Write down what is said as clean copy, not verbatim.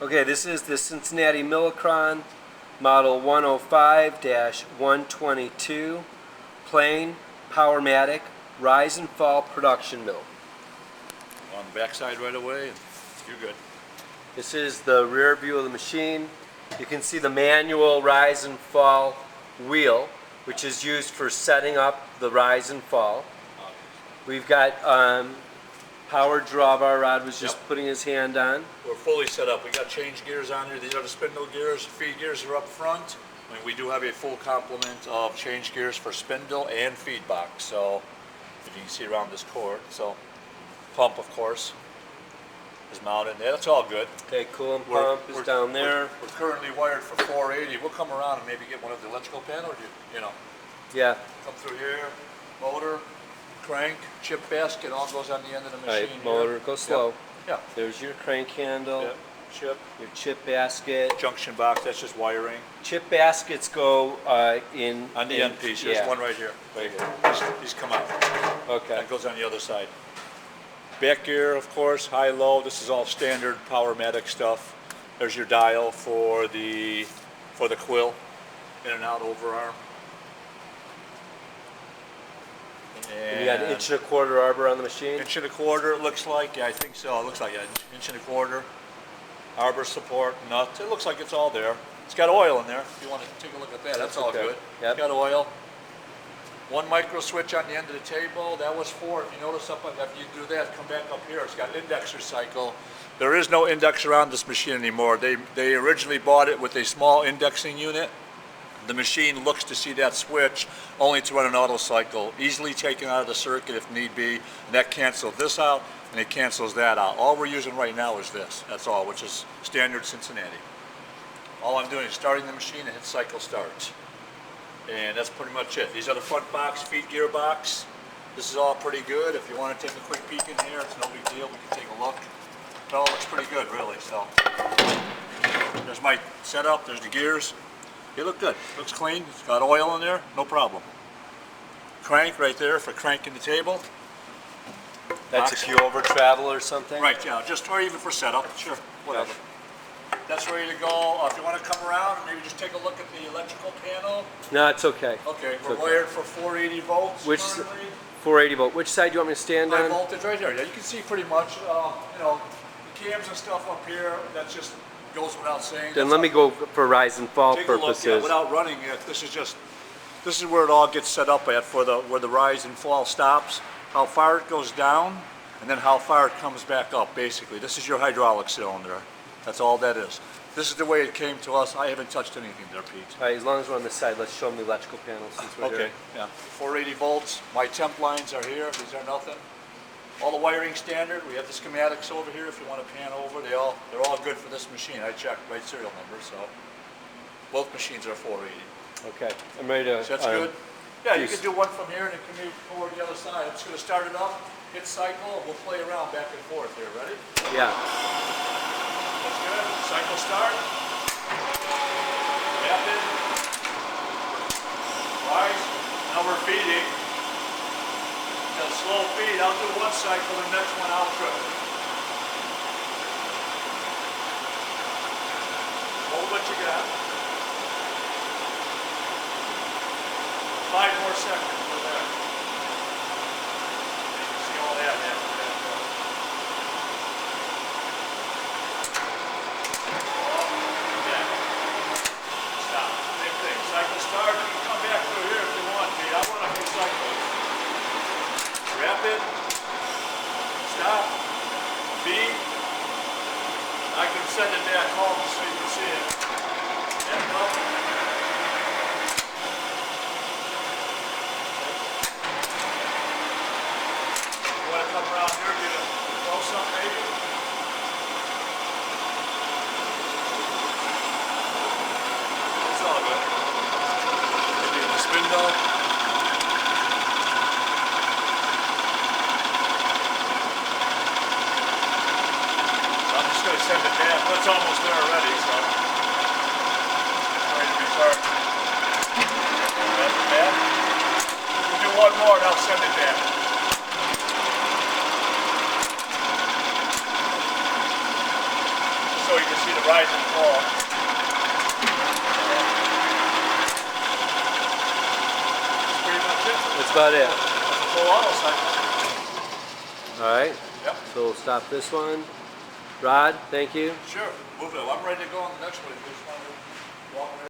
Okay, this is the Cincinnati Millicron model 105-122 plain Powermatic rise and fall production mill. On the back side right away, and you're good. This is the rear view of the machine. You can see the manual rise and fall wheel, which is used for setting up the rise and fall. We've got Howard drawbar rod was just putting his hand on. We're fully set up. We got change gears on here. These are the spindle gears. Feed gears are up front. I mean, we do have a full complement of change gears for spindle and feed box. So if you can see around this cord, so pump of course is mounted there. That's all good. Okay, coolant pump is down there. We're currently wired for 480. We'll come around and maybe get one of the electrical panels. You know. Yeah. Come through here. Motor, crank, chip basket, all goes on the end of the machine. Right, motor, go slow. Yeah. There's your crank handle. Yep. Chip. Your chip basket. Junction box, that's just wiring. Chip baskets go in... On the end piece, there's one right here. Right here. These come out. Okay. That goes on the other side. Back gear, of course, high-low. This is all standard Powermatic stuff. There's your dial for the quill, in and out overarm. And you got an 1 1/4 arbor on the machine? 1 1/4, it looks like. Yeah, I think so. It looks like 1 1/4. Arbor support, nuts. It looks like it's all there. It's got oil in there. If you want to take a look at that, that's all good. Yep. It's got oil. One micro switch on the end of the table. That was for, if you notice up, after you do that, come back up here. It's got an indexer cycle. There is no indexer on this machine anymore. They originally bought it with a small indexing unit. The machine looks to see that switch only to run an auto cycle, easily taken out of the circuit if need be, and that cancels this out and it cancels that out. All we're using right now is this, that's all, which is standard Cincinnati. All I'm doing is starting the machine and hit cycle starts. And that's pretty much it. These are the front box, feed gear box. This is all pretty good. If you want to take a quick peek in here, it's no big deal, we can take a look. It all looks pretty good, really, so. There's my setup, there's the gears. They look good. Looks clean. It's got oil in there. No problem. Crank right there for cranking the table. That's if you over travel or something? Right, yeah. Just or even for setup. Sure. Whatever. That's ready to go. If you want to come around and maybe just take a look at the electrical panel. No, it's okay. Okay. We're wired for 480 volts. Which currently. 480 volt? Which side do you want me to stand on? High voltage right here. Yeah, you can see pretty much. You know, the cams and stuff up here. That's just. Goes without saying. Then let me go for rise and fall purposes. Take a look, without running it. This is where it all gets set up at for where the rise and fall stops, how far it goes down, and then how far it comes back up. Basically, this is your hydraulic cylinder. That's all that is. This is the way it came to us. I haven't touched anything there, Pete. All right, as long as we're on this side, let's show them the electrical panels since we're here. Okay. Yeah. 480 volts. My temp lines are here. These are nothing. All the wiring standard. We have the schematics over here if you want to pan over. They're all good for this machine. I checked, right serial number, so both machines are 480. Okay, I'm ready to. So that's good. Yeah, you can do one from here and it can move forward the other side. I'm just going to start it up, hit cycle, we'll play around back and forth here. Ready? Yeah. That's good. Cycle start. Rapid. Rise. Now we're feeding. A slow feed, I'll do one cycle, the next one I'll trip. Hold what you got. 5 more seconds for that. You can see all that after that. Stop. Same thing. Cycle start. You can come back through here if you want, Pete. I want a few cycles. Rapid, stop, feed. I can send it back home so you can see it. And up. You want to come around here, get a close up maybe? It's all good. Maybe the spindle. Send it back. Well, it's almost there already, so ready to restart. Send it back. We'll do one more and I'll send it back. so you can see the rise and fall. That's pretty much it. That's about it. That's a full auto cycle. All right. Yep. So we'll stop this one. Rod, thank you. Sure. Move it. I'm ready to go on the next one. If you just want to walk around.